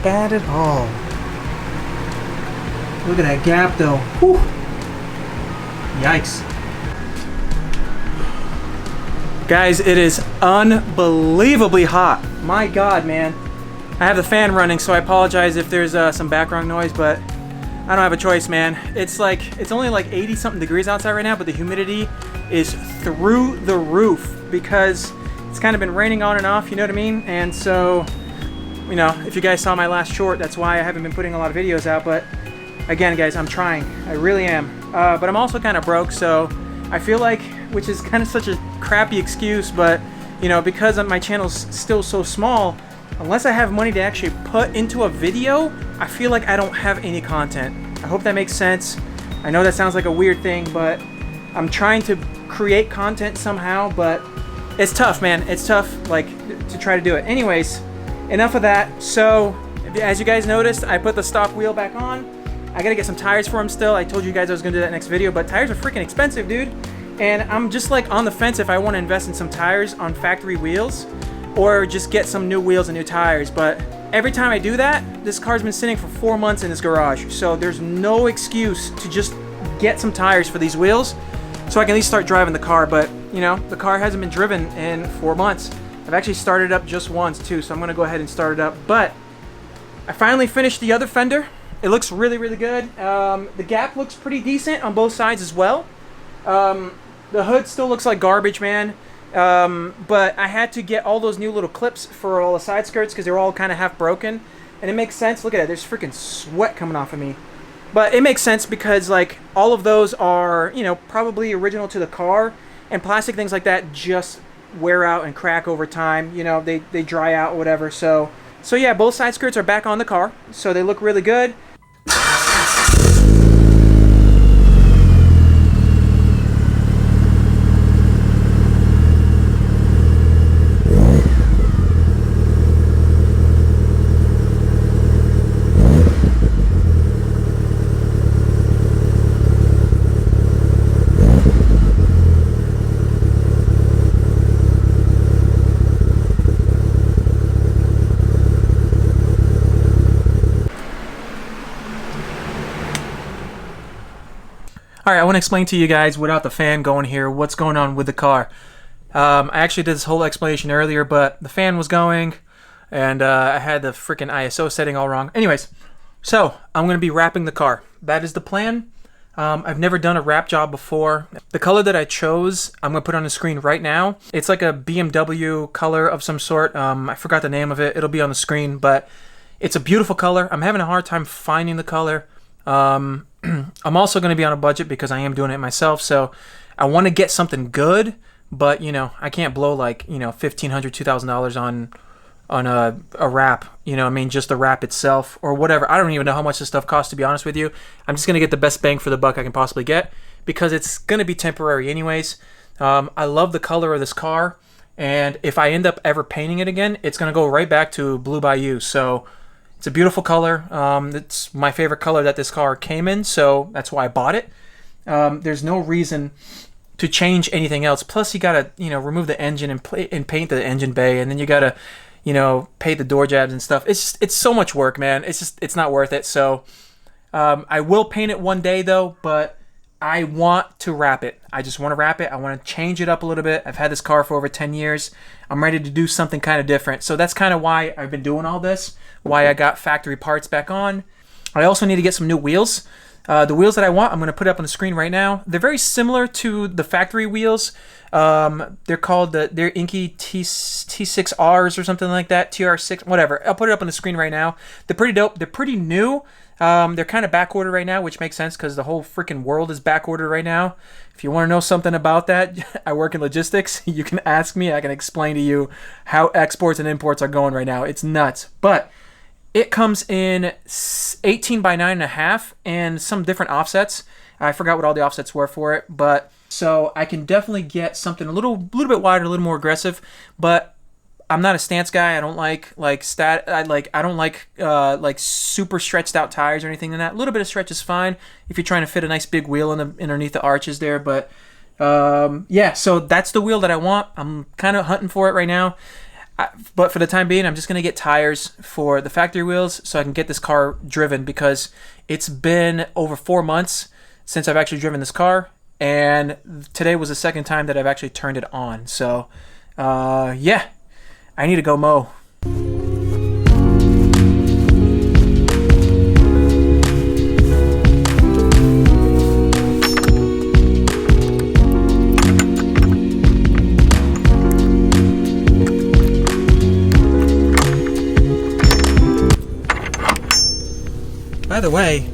bad at all. Look at that gap though. Whew. Yikes. Guys, it is unbelievably hot. My God, man. I have the fan running, so I apologize if there's some background noise, but I don't have a choice, man. It's only like 80 something degrees outside right now, but the humidity is through the roof because it's kind of been raining on and off, you know what I mean? And so, you know, if you guys saw my last short, that's why I haven't been putting a lot of videos out, but again, guys, I'm trying. I really am. But I'm also kind of broke, so I feel like, which is kind of such a crappy excuse, but, you know, because my channel's still so small, unless I have money to actually put into a video, I feel like I don't have any content. I hope that makes sense. I know that sounds like a weird thing, but I'm trying to create content somehow, but it's tough, man. It's tough, like, to try to do it. Anyways, enough of that. So, as you guys noticed, I put the stock wheel back on. I gotta get some tires for them still. I told you guys I was gonna do that next video, but tires are freaking expensive, dude. And I'm just like on the fence if I want to invest in some tires on factory wheels or just get some new wheels and new tires. But every time I do that, this car's been sitting for 4 months in this garage. So there's no excuse to just get some tires for these wheels so I can at least start driving the car. But, you know, the car hasn't been driven in 4 months. I've actually started it up just once too, so I'm gonna go ahead and start it up. But I finally finished the other fender. It looks really, really good. The gap looks pretty decent on both sides as well. The hood still looks like garbage, man. But I had to get all those new little clips for all the side skirts because they're all kind of half broken. And it makes sense. Look at it. There's freaking sweat coming off of me. But it makes sense because, like, all of those are, you know, probably original to the car. And plastic things like that just wear out and crack over time. You know, they dry out or whatever. So yeah, both side skirts are back on the car. So they look really good. Alright, I want to explain to you guys without the fan going here what's going on with the car. I actually did this whole explanation earlier, but the fan was going and I had the freaking ISO setting all wrong. Anyways, so I'm going to be wrapping the car. That is the plan. I've never done a wrap job before. The color that I chose, I'm going to put on the screen right now. It's like a BMW color of some sort. I forgot the name of it. It'll be on the screen, but it's a beautiful color. I'm having a hard time finding the color. I'm also going to be on a budget because I am doing it myself, so I want to get something good, but, you know, I can't blow like, you know, $1,500, $2,000 on a wrap, you know, I mean, just the wrap itself or whatever. I don't even know how much this stuff costs, to be honest with you. I'm just going to get the best bang for the buck I can possibly get because it's going to be temporary anyways. I love the color of this car, and if I end up ever painting it again, it's going to go right back to Blue Bayou, so it's a beautiful color. It's my favorite color that this car came in, so that's why I bought it. There's no reason to change anything else. Plus, you gotta, you know, remove the engine and paint the engine bay, and then you gotta, you know, paint the door jabs and stuff. It's so much work, man. It's not worth it. So I will paint it one day though, but I want to wrap it. I just want to wrap it. I want to change it up a little bit. I've had this car for over 10 years. I'm ready to do something kind of different. So that's kind of why I've been doing all this, why I got factory parts back on. I also need to get some new wheels. The wheels that I want, I'm going to put up on the screen right now. They're very similar to the factory wheels. They're called they're Inky T6Rs or something like that, TR6, whatever. I'll put it up on the screen right now. They're pretty dope. They're pretty new. They're kind of back ordered right now, which makes sense because the whole freaking world is back ordered right now. If you want to know something about that, I work in logistics. You can ask me. I can explain to you how exports and imports are going right now. It's nuts. But it comes in 18 by 9.5 and some different offsets. I forgot what all the offsets were for it, but so I can definitely get something a little bit wider, a little more aggressive. But I'm not a stance guy. I don't like I don't like super stretched out tires or anything like that. A little bit of stretch is fine if you're trying to fit a nice big wheel underneath the arches there. But yeah, so that's the wheel that I want. I'm kind of hunting for it right now. But for the time being, I'm just going to get tires for the factory wheels so I can get this car driven, because it's been over 4 months since I've actually driven this car, and today was the second time that I've actually turned it on. So, yeah, I need to go mow. By the way,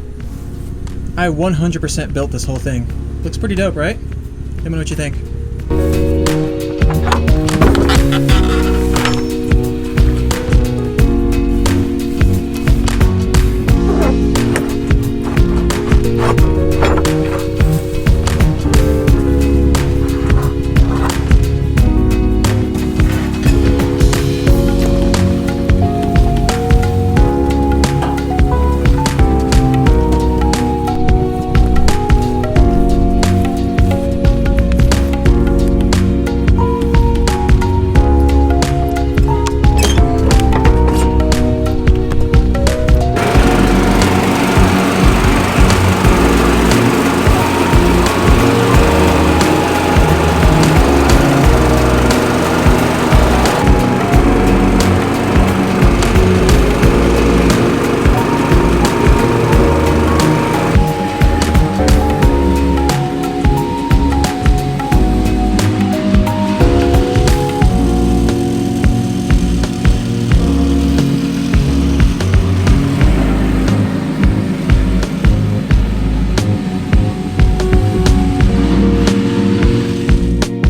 I 100% built this whole thing. Looks pretty dope, right? Let me know what you think.